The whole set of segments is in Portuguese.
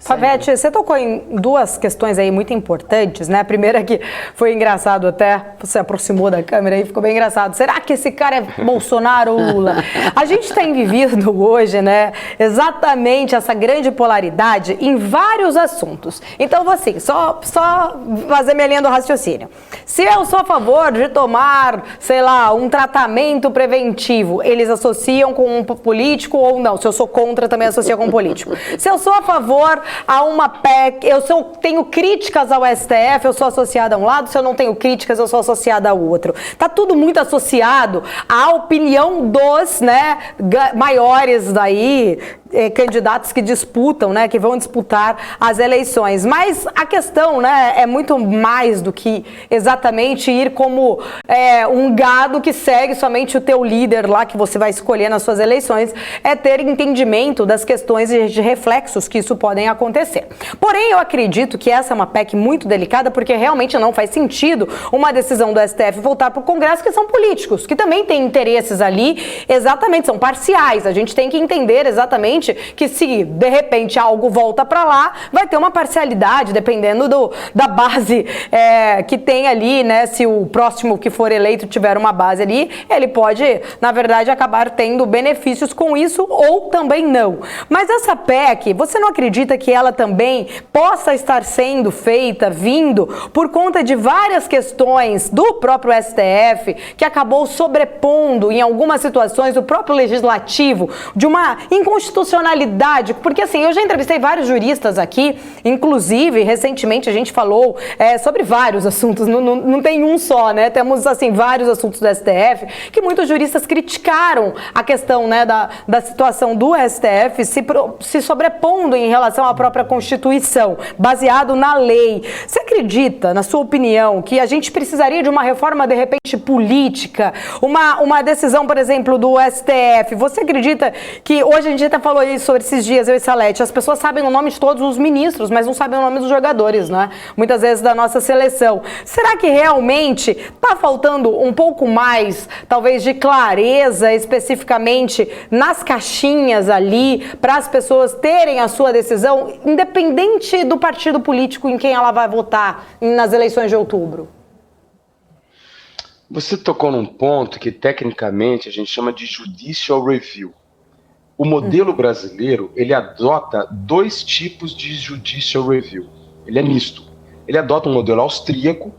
Favete, você tocou em duas questões aí muito importantes, né? A primeira que foi engraçado até, você aproximou da câmera aí, ficou bem engraçado. Será que esse cara é Bolsonaro ou Lula? A gente tem vivido hoje, né, exatamente essa grande polaridade em vários assuntos. Então, assim, só fazer minha linha do raciocínio. Se eu sou a favor de tomar, sei lá, um tratamento preventivo, eles associam com um político ou não? Se eu sou contra, também associa com um político. Se eu sou a favor a uma PEC, tenho críticas ao STF, eu sou associada a um lado, se eu não tenho críticas, eu sou associada ao outro. Tá tudo muito associado à opinião dos, né, maiores daí, candidatos que disputam, né, que vão disputar as eleições. Mas a questão, né, é muito mais do que exatamente ir como um gado que segue somente o teu líder lá que você vai escolher nas suas eleições, é ter entendimento das questões de reflexos que isso podem acontecer. Porém, eu acredito que essa é uma PEC muito delicada, porque realmente não faz sentido uma decisão do STF voltar para o Congresso, que são políticos, que também têm interesses ali, exatamente, são parciais. A gente tem que entender exatamente que se de repente algo volta para lá, vai ter uma parcialidade, dependendo da base que tem ali, né? Se o próximo que for eleito tiver uma base ali, ele pode, na verdade, acabar tendo benefícios com isso ou também não. Mas essa PEC, você não acredita que ela também possa estar sendo feita, vindo, por conta de várias questões do próprio STF, que acabou sobrepondo em algumas situações o próprio legislativo de uma inconstitucionalidade? Porque assim, eu já entrevistei vários juristas aqui, inclusive, recentemente a gente falou sobre vários assuntos, não tem um só, né? Temos, assim, vários assuntos do STF, que muitos juristas criticaram a questão, né, da situação do STF se sobrepondo em relação à própria Constituição, baseado na lei. Você acredita, na sua opinião, que a gente precisaria de uma reforma, de repente, política, uma decisão, por exemplo, do STF? Você acredita que, hoje a gente até falou isso sobre esses dias, eu e Salete, as pessoas sabem o nome de todos os ministros, mas não sabem o nome dos jogadores, né? Muitas vezes da nossa seleção. Será que realmente está faltando um pouco mais, talvez, de clareza, especificamente nas caixinhas ali, para as pessoas terem a sua decisão, independente do partido político em quem ela vai votar nas eleições de outubro? Você tocou num ponto que, tecnicamente, a gente chama de judicial review. O modelo brasileiro, ele adota dois tipos de judicial review. Ele é misto. Ele adota um modelo austríaco,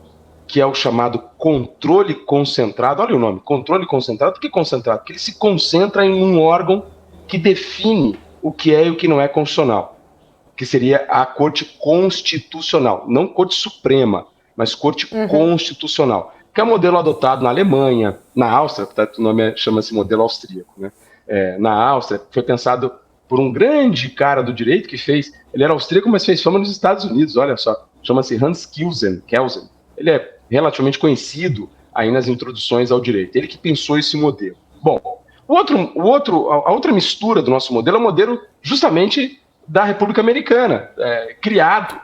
que é o chamado controle concentrado. Olha o nome, controle concentrado. Por que concentrado? Porque ele se concentra em um órgão que define o que é e o que não é constitucional, que seria a Corte Constitucional. Não Corte Suprema, mas Corte Constitucional, que é o modelo adotado na Alemanha, na Áustria, portanto o nome chama-se modelo austríaco, né? Na Áustria, foi pensado por um grande cara do direito que fez, ele era austríaco, mas fez fama nos Estados Unidos, olha só, chama-se Hans Kelsen. Ele é relativamente conhecido aí nas introduções ao direito, ele que pensou esse modelo. Bom, a outra mistura do nosso modelo é o modelo justamente da República Americana, criado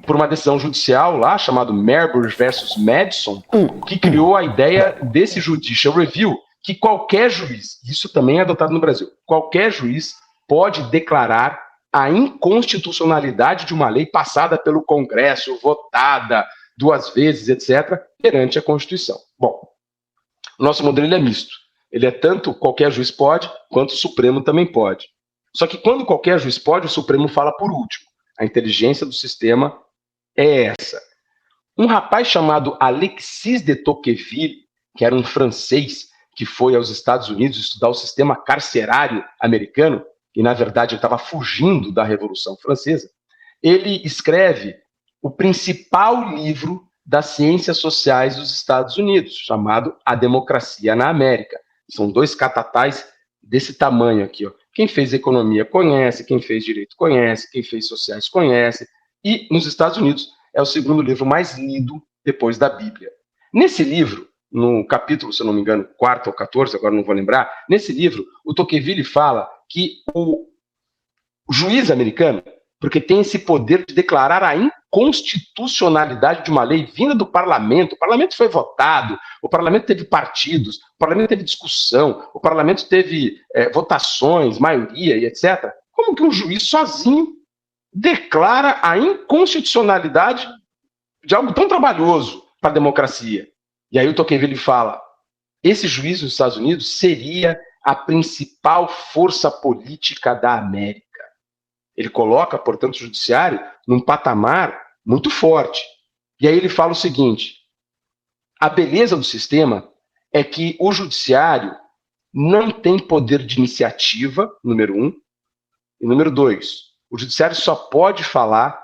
por uma decisão judicial lá, chamado Marbury versus Madison, que criou a ideia desse judicial review, que qualquer juiz, isso também é adotado no Brasil, qualquer juiz pode declarar a inconstitucionalidade de uma lei passada pelo Congresso, votada 2 vezes, etc., perante a Constituição. Bom, o nosso modelo ele é misto. Ele é tanto qualquer juiz pode, quanto o Supremo também pode. Só que quando qualquer juiz pode, o Supremo fala por último. A inteligência do sistema é essa. Um rapaz chamado Alexis de Tocqueville, que era um francês, que foi aos Estados Unidos estudar o sistema carcerário americano, e na verdade ele estava fugindo da Revolução Francesa, ele escreve o principal livro das ciências sociais dos Estados Unidos, chamado A Democracia na América. São 2 catatais desse tamanho aqui, ó. Quem fez economia conhece, quem fez direito conhece, quem fez sociais conhece, e nos Estados Unidos é o segundo livro mais lido depois da Bíblia. Nesse livro, no capítulo, se eu não me engano, 4 ou 14, agora não vou lembrar, nesse livro, o Tocqueville fala que o juiz americano, porque tem esse poder de declarar a inconstitucionalidade de uma lei vinda do parlamento, o parlamento foi votado, o parlamento teve partidos, o parlamento teve discussão, o parlamento teve votações, maioria e etc. Como que um juiz sozinho declara a inconstitucionalidade de algo tão trabalhoso para a democracia. E aí o Tocqueville fala, esse juiz dos Estados Unidos seria a principal força política da América. Ele coloca, portanto, o judiciário num patamar muito forte. E aí ele fala o seguinte, a beleza do sistema é que o judiciário não tem poder de iniciativa, número 1, e número 2, o judiciário só pode falar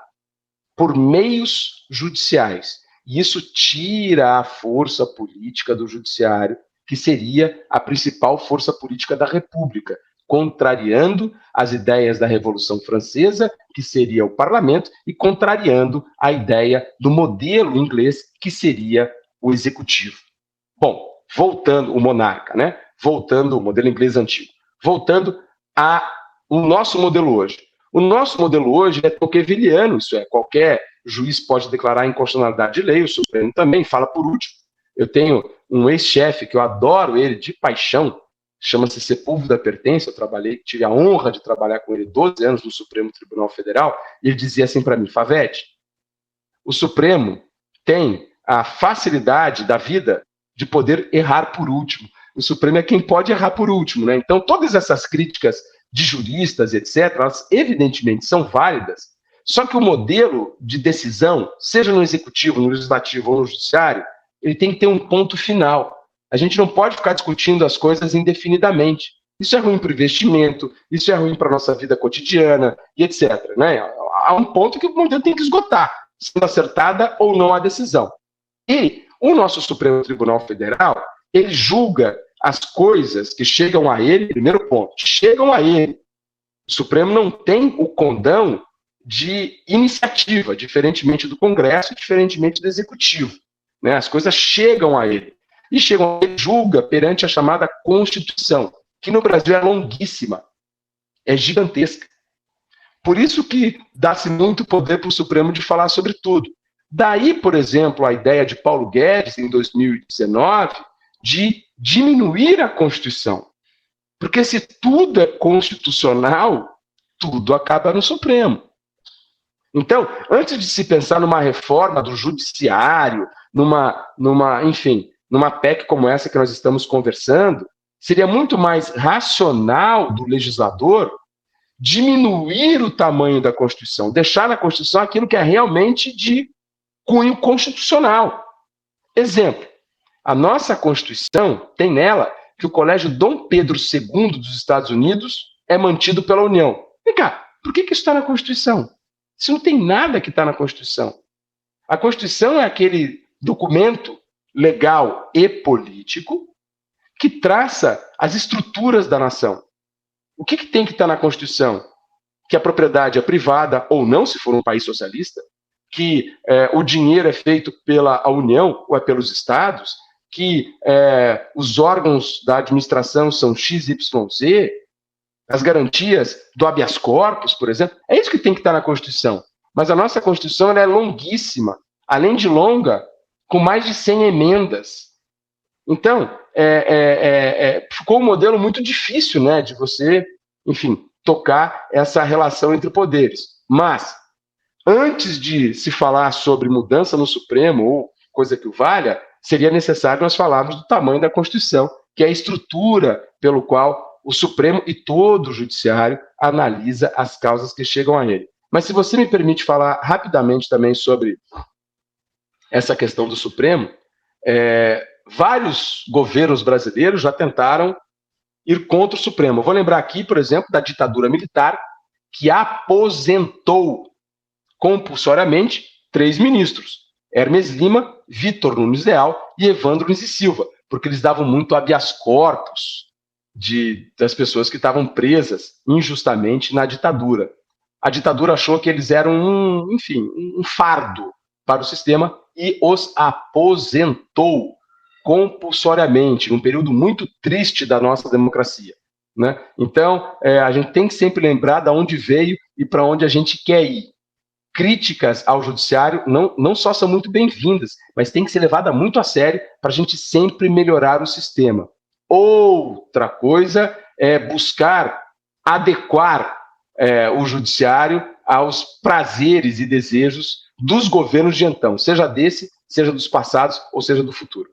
por meios judiciais. E isso tira a força política do judiciário, que seria a principal força política da República, contrariando as ideias da Revolução Francesa, que seria o parlamento, e contrariando a ideia do modelo inglês, que seria o executivo. Bom, voltando, o monarca, né? Voltando, o modelo inglês antigo. Voltando ao nosso modelo hoje. O nosso modelo hoje é tocqueviliano, isso é, qualquer juiz pode declarar a inconstitucionalidade de lei, o Supremo também, fala por último. Eu tenho um ex-chefe que eu adoro ele de paixão, chama-se Sepúlveda Pertence, eu tive a honra de trabalhar com ele 12 anos no Supremo Tribunal Federal, e ele dizia assim para mim, Favete, o Supremo tem a facilidade da vida de poder errar por último. O Supremo é quem pode errar por último, né? Então, todas essas críticas de juristas, etc., elas evidentemente são válidas, só que o modelo de decisão, seja no executivo, no legislativo ou no judiciário, ele tem que ter um ponto final. A gente não pode ficar discutindo as coisas indefinidamente. Isso é ruim para o investimento, isso é ruim para a nossa vida cotidiana, e etc., né? Há um ponto que o modelo tem que esgotar, sendo acertada ou não a decisão. E o nosso Supremo Tribunal Federal, ele julga as coisas que chegam a ele, primeiro ponto, chegam a ele. O Supremo não tem o condão de iniciativa, diferentemente do Congresso, diferentemente do Executivo. Né? As coisas chegam a ele. E chegam a ele, julga perante a chamada Constituição, que no Brasil é longuíssima, é gigantesca. Por isso que dá-se muito poder para o Supremo de falar sobre tudo. Daí, por exemplo, a ideia de Paulo Guedes, em 2019, de diminuir a Constituição. Porque se tudo é constitucional, tudo acaba no Supremo. Então, antes de se pensar numa reforma do judiciário, enfim, numa PEC como essa que nós estamos conversando, seria muito mais racional do legislador diminuir o tamanho da Constituição, deixar na Constituição aquilo que é realmente de cunho constitucional. Exemplo, a nossa Constituição tem nela que o Colégio Dom Pedro II dos Estados Unidos é mantido pela União. Vem cá, por que isso está na Constituição? Isso não tem nada que está na Constituição. A Constituição é aquele documento legal e político que traça as estruturas da nação. O que tem que estar na Constituição? Que a propriedade é privada ou não, se for um país socialista, que o dinheiro é feito pela União ou é pelos estados, que os órgãos da administração são XYZ, as garantias do habeas corpus, por exemplo, é isso que tem que estar na Constituição. Mas a nossa Constituição ela é longuíssima, além de longa, com mais de 100 emendas. Então, ficou um modelo muito difícil, né, de você, enfim, tocar essa relação entre poderes. Mas, antes de se falar sobre mudança no Supremo, ou coisa que o valha, seria necessário nós falarmos do tamanho da Constituição, que é a estrutura pelo qual o Supremo e todo o Judiciário analisa as causas que chegam a ele. Mas se você me permite falar rapidamente também sobre essa questão do Supremo, vários governos brasileiros já tentaram ir contra o Supremo. Eu vou lembrar aqui, por exemplo, da ditadura militar, que aposentou compulsoriamente 3 ministros, Hermes Lima, Vitor Nunes Leal e Evandro Nunes e Silva, porque eles davam muito habeas corpus das pessoas que estavam presas injustamente na ditadura. A ditadura achou que eles eram um fardo para o sistema e os aposentou compulsoriamente, num período muito triste da nossa democracia. Né? Então, a gente tem que sempre lembrar de onde veio e para onde a gente quer ir. Críticas ao judiciário não só são muito bem-vindas, mas tem que ser levada muito a sério para a gente sempre melhorar o sistema. Outra coisa é buscar adequar o judiciário aos prazeres e desejos dos governos de então, seja desse, seja dos passados ou seja do futuro.